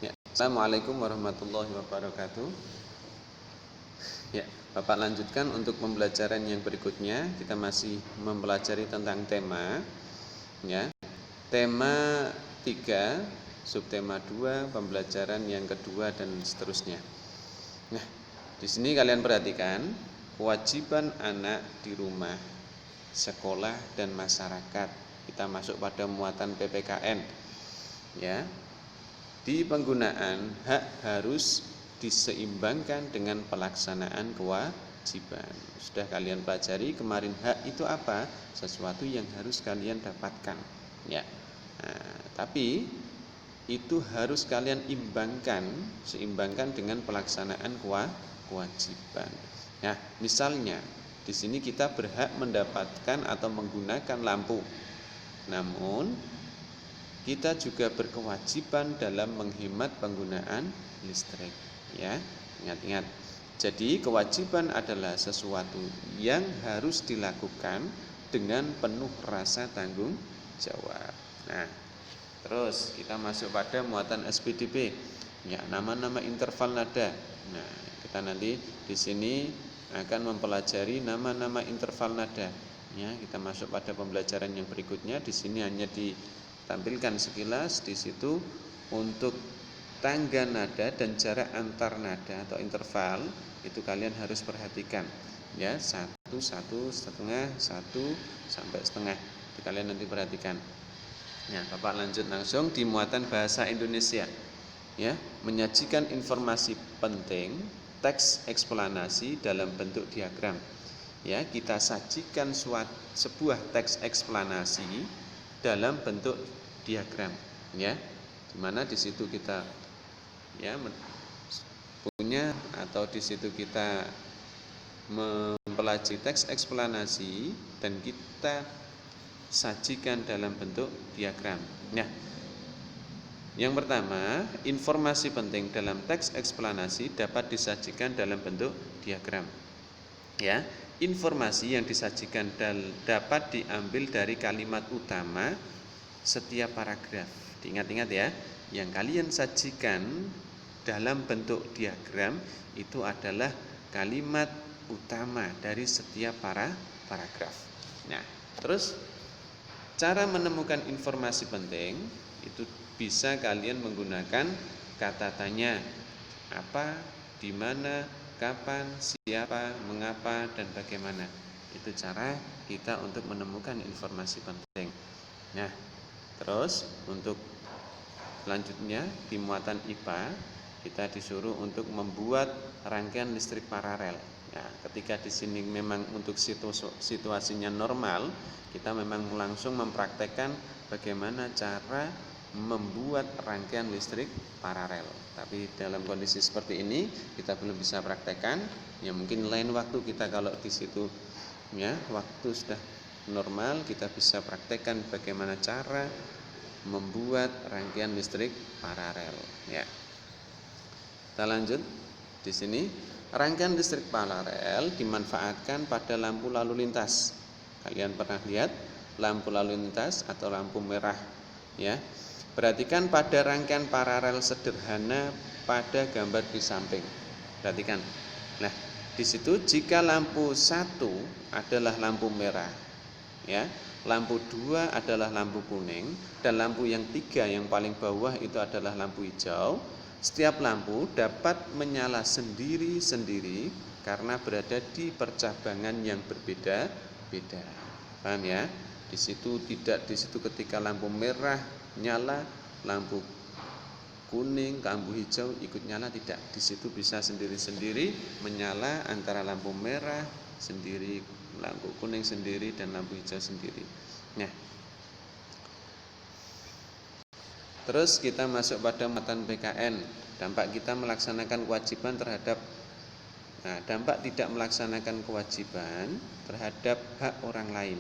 Ya, Assalamualaikum warahmatullahi wabarakatuh. Ya, Bapak lanjutkan untuk pembelajaran yang berikutnya. Kita masih mempelajari tentang tema. Ya, tema 3, subtema 2, pembelajaran yang kedua dan seterusnya. Nah, di sini kalian perhatikan kewajiban anak di rumah, sekolah dan masyarakat. Kita masuk pada muatan PPKN. Ya. Di penggunaan hak harus diseimbangkan dengan pelaksanaan kewajiban. Sudah kalian pelajari kemarin, hak itu apa? Sesuatu yang harus kalian dapatkan. Ya. Nah, tapi itu harus kalian seimbangkan dengan pelaksanaan kewajiban. Nah, misalnya di sini kita berhak mendapatkan atau menggunakan lampu. Namun kita juga berkewajiban dalam menghemat penggunaan listrik, ya. Ingat-ingat. Jadi kewajiban adalah sesuatu yang harus dilakukan dengan penuh rasa tanggung jawab. Nah, terus kita masuk pada muatan SPDP. Ya, nama-nama interval nada. Nah, kita nanti di sini akan mempelajari nama-nama interval nada. Ya, kita masuk pada pembelajaran yang berikutnya. Di sini hanya ditampilkan sekilas di situ untuk tangga nada dan jarak antar nada atau interval itu kalian harus perhatikan. Ya, 1, 1,5, 1 sampai setengah. Itu kalian nanti perhatikan. Ya, Bapak lanjut langsung di muatan bahasa Indonesia. Ya, menyajikan informasi penting, teks eksplanasi dalam bentuk diagram. Ya, kita sajikan sebuah teks eksplanasi dalam bentuk diagram. Ya, dimana di situ kita ya punya atau di situ kita mempelajari teks eksplanasi dan kita sajikan dalam bentuk diagram. Nah, yang pertama, informasi penting dalam teks eksplanasi dapat disajikan dalam bentuk diagram. Ya, informasi yang disajikan dapat diambil dari kalimat utama setiap paragraf. Diingat-ingat ya, yang kalian sajikan dalam bentuk diagram itu adalah kalimat utama dari setiap paragraf. Nah, terus cara menemukan informasi penting itu bisa kalian menggunakan kata tanya, apa, di mana, kapan, siapa, mengapa, dan bagaimana. Itu cara kita untuk menemukan informasi penting. Nah, terus untuk selanjutnya di muatan IPA kita disuruh untuk membuat rangkaian listrik paralel. Nah, ketika di sini memang untuk situasinya normal, kita memang langsung mempraktekkan bagaimana cara membuat rangkaian listrik paralel. Tapi dalam kondisi seperti ini kita belum bisa praktekkan. Ya mungkin lain waktu kita kalau di situ ya waktu sudah normal kita bisa praktekkan bagaimana cara membuat rangkaian listrik paralel. Ya. Kita lanjut di sini. Rangkaian listrik paralel dimanfaatkan pada lampu lalu lintas. Kalian pernah lihat lampu lalu lintas atau lampu merah, ya? Perhatikan pada rangkaian paralel sederhana pada gambar di samping. Perhatikan. Nah, di situ jika lampu 1 adalah lampu merah, ya, lampu 2 adalah lampu kuning, dan lampu yang 3 yang paling bawah itu adalah lampu hijau. Setiap lampu dapat menyala sendiri-sendiri karena berada di percabangan yang berbeda-beda. Paham ya? Di situ ketika lampu merah nyala, lampu kuning, lampu hijau ikut nyala, tidak. Di situ bisa sendiri-sendiri menyala antara lampu merah sendiri, lampu kuning sendiri, dan lampu hijau sendiri. Nah, terus kita masuk pada muatan PKN. Dampak kita melaksanakan kewajiban terhadap dampak tidak melaksanakan kewajiban terhadap hak orang lain.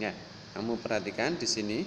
Ya, kamu perhatikan di sini.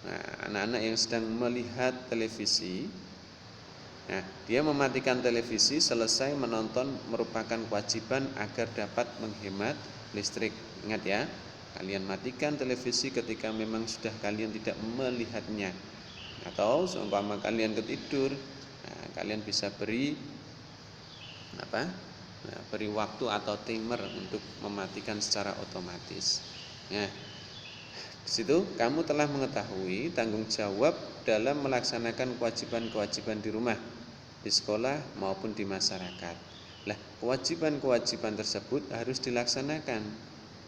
Nah, anak-anak yang sedang melihat televisi, nah, dia mematikan televisi selesai menonton merupakan kewajiban agar dapat menghemat listrik. Ingat ya, kalian matikan televisi ketika memang sudah kalian tidak melihatnya. Atau seumpama kalian ketidur, nah, kalian bisa beri apa? Nah, beri waktu atau timer untuk mematikan secara otomatis. Nah, di situ kamu telah mengetahui tanggung jawab dalam melaksanakan kewajiban-kewajiban di rumah, di sekolah maupun di masyarakat. Lah, kewajiban-kewajiban tersebut harus dilaksanakan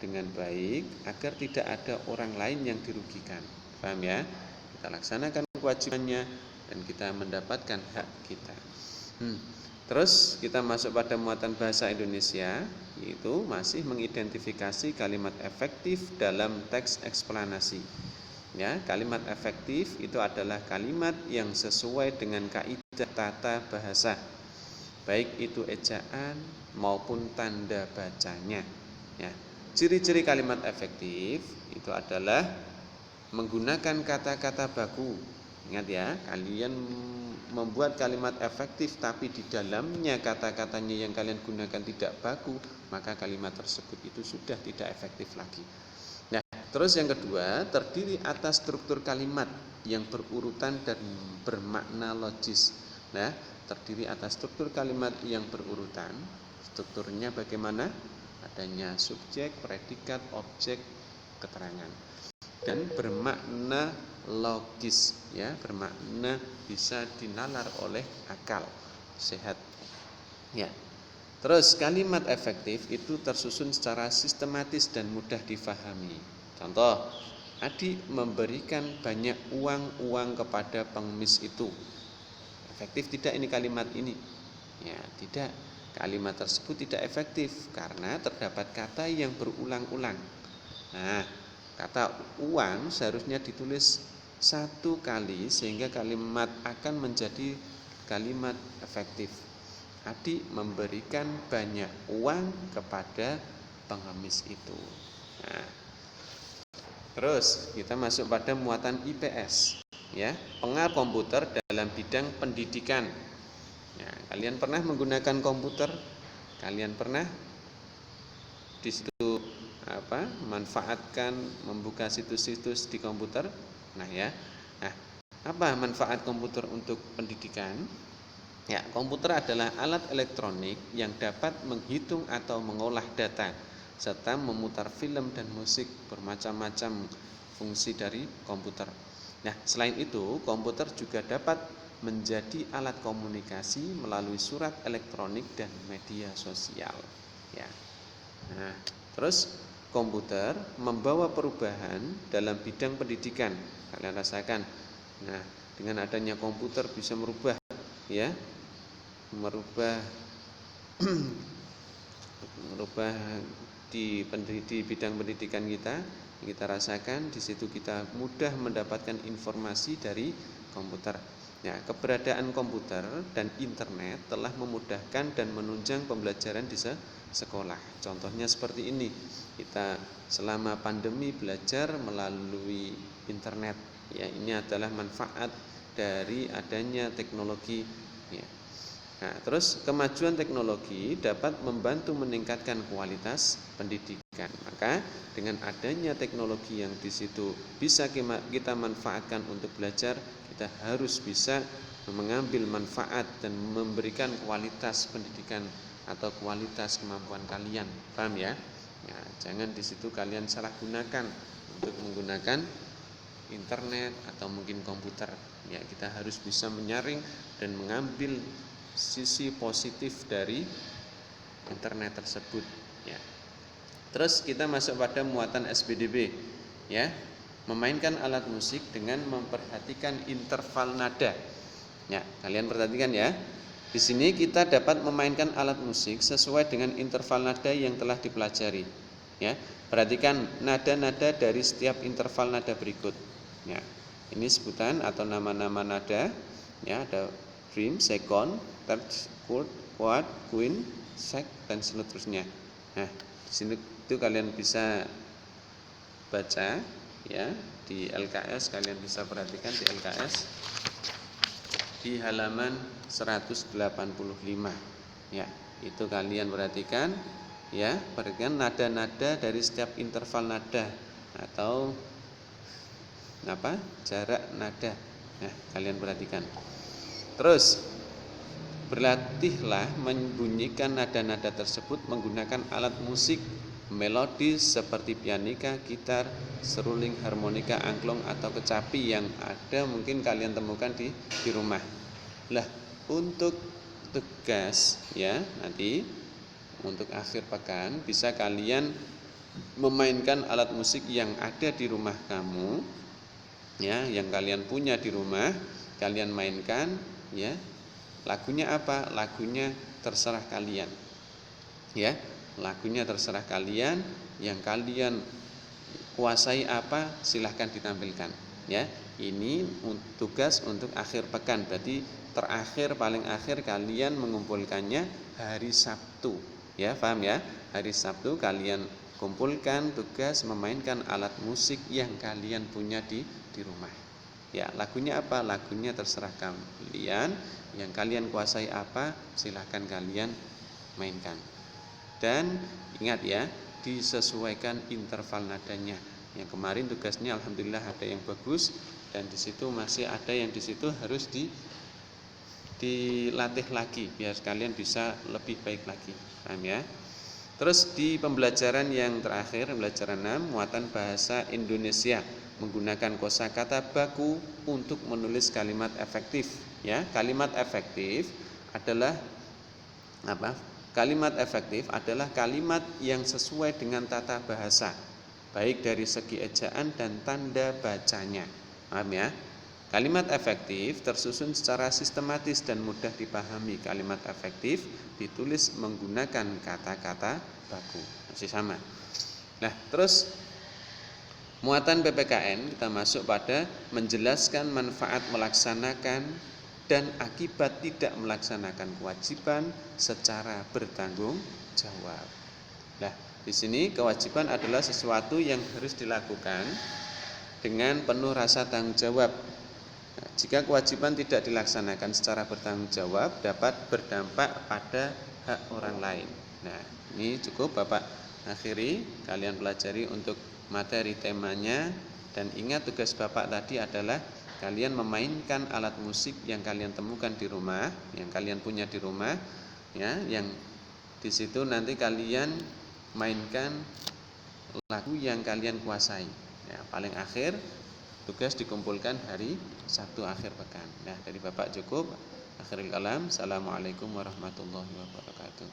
dengan baik agar tidak ada orang lain yang dirugikan. Paham ya? Kita laksanakan kewajibannya dan kita mendapatkan hak kita. Terus kita masuk pada muatan bahasa Indonesia, yaitu masih mengidentifikasi kalimat efektif dalam teks eksplanasi. Ya, kalimat efektif itu adalah kalimat yang sesuai dengan kaidah tata bahasa, baik itu ejaan maupun tanda bacanya. Ya, ciri-ciri kalimat efektif itu adalah menggunakan kata-kata baku. Ingat ya, kalian membuat kalimat efektif tapi di dalamnya kata-katanya yang kalian gunakan tidak baku, maka kalimat tersebut itu sudah tidak efektif lagi. Nah, terus yang kedua, terdiri atas struktur kalimat yang berurutan dan bermakna logis. Nah, terdiri atas struktur kalimat yang berurutan. Strukturnya bagaimana? Adanya subjek, predikat, objek, keterangan. Dan bermakna logis, ya, bermakna bisa dinalar oleh akal sehat. Ya. Terus kalimat efektif itu tersusun secara sistematis dan mudah difahami. Contoh, Adi memberikan banyak uang kepada pengemis itu. Efektif tidak ini kalimat ini? Ya, tidak. Kalimat tersebut tidak efektif karena terdapat kata yang berulang-ulang. Nah, kata uang seharusnya ditulis satu kali sehingga kalimat akan menjadi kalimat efektif. Adi memberikan banyak uang kepada pengemis itu. Nah, terus kita masuk pada muatan IPS, ya, pengaruh komputer dalam bidang pendidikan. Ya, kalian pernah menggunakan komputer? Kalian pernah di situ manfaatkan membuka situs-situs di komputer? Nah ya, apa manfaat komputer untuk pendidikan? Ya, komputer adalah alat elektronik yang dapat menghitung atau mengolah data serta memutar film dan musik, bermacam-macam fungsi dari komputer. Nah, selain itu, komputer juga dapat menjadi alat komunikasi melalui surat elektronik dan media sosial. Ya. Nah, terus komputer membawa perubahan dalam bidang pendidikan. Kalian rasakan. Nah, dengan adanya komputer bisa merubah di bidang pendidikan kita rasakan. Di situ kita mudah mendapatkan informasi dari komputer. Ya, keberadaan komputer dan internet telah memudahkan dan menunjang pembelajaran di sekolah. Contohnya seperti ini. Kita selama pandemi belajar melalui internet. Ya, ini adalah manfaat dari adanya teknologi. Ya. Nah, terus kemajuan teknologi dapat membantu meningkatkan kualitas pendidikan. Maka dengan adanya teknologi yang di situ bisa kita manfaatkan untuk belajar, kita harus bisa mengambil manfaat dan memberikan kualitas pendidikan atau kualitas kemampuan kalian. Paham ya? Ya, jangan di situ kalian salah gunakan untuk menggunakan internet atau mungkin komputer. Ya, kita harus bisa menyaring dan mengambil sisi positif dari internet tersebut. Ya. Terus kita masuk pada muatan SBDB, ya, memainkan alat musik dengan memperhatikan interval nada. Ya, kalian perhatikan ya. Di sini kita dapat memainkan alat musik sesuai dengan interval nada yang telah dipelajari. Ya, perhatikan nada-nada dari setiap interval nada berikut. Ya, ini sebutan atau nama-nama nada. Ya, ada prime, second, third, fourth, quart, quint, sec, dan seterusnya. Nah, di sini itu kalian bisa baca ya di LKS, kalian bisa perhatikan di LKS di halaman 185. Ya, itu kalian perhatikan ya, perhatikan nada-nada dari setiap interval nada atau jarak nada. Nah, kalian perhatikan. Terus berlatihlah membunyikan nada-nada tersebut menggunakan alat musik melodis seperti pianika, gitar, seruling, harmonika, angklung atau kecapi yang ada mungkin kalian temukan di rumah. Lah, untuk tugas ya nanti untuk akhir pekan bisa kalian memainkan alat musik yang ada di rumah kamu ya, yang kalian punya di rumah, kalian mainkan ya. Lagunya apa? Lagunya terserah kalian. Ya, lagunya terserah kalian, yang kalian kuasai apa silahkan ditampilkan ya. Ini tugas untuk akhir pekan, berarti terakhir paling akhir kalian mengumpulkannya hari Sabtu ya, paham ya? Hari Sabtu kalian kumpulkan tugas memainkan alat musik yang kalian punya di rumah ya. Lagunya apa? Lagunya terserah kalian, yang kalian kuasai apa silahkan kalian mainkan. Dan ingat ya, disesuaikan interval nadanya. Yang kemarin tugasnya alhamdulillah ada yang bagus, dan di situ masih ada yang di situ harus dilatih lagi biar kalian bisa lebih baik lagi. Paham ya? Terus di pembelajaran yang terakhir, pembelajaran 6, muatan bahasa Indonesia menggunakan kosakata baku untuk menulis kalimat efektif ya. Kalimat efektif adalah apa? Kalimat efektif adalah kalimat yang sesuai dengan tata bahasa, baik dari segi ejaan dan tanda bacanya. Paham ya? Kalimat efektif tersusun secara sistematis dan mudah dipahami. Kalimat efektif ditulis menggunakan kata-kata baku. Masih sama. Nah, terus muatan PPKN kita masuk pada menjelaskan manfaat melaksanakan dan akibat tidak melaksanakan kewajiban secara bertanggung jawab. Nah, di sini kewajiban adalah sesuatu yang harus dilakukan dengan penuh rasa tanggung jawab. Nah, jika kewajiban tidak dilaksanakan secara bertanggung jawab dapat berdampak pada hak orang lain. Nah, ini cukup Bapak akhiri, kalian pelajari untuk materi temanya. Dan ingat tugas Bapak tadi adalah kalian memainkan alat musik yang kalian temukan di rumah, yang kalian punya di rumah ya, yang di situ nanti kalian mainkan lagu yang kalian kuasai ya. Paling akhir tugas dikumpulkan hari Sabtu akhir pekan. Nah, dari Bapak cukup. Akhirul kalam. Assalamualaikum warahmatullahi wabarakatuh.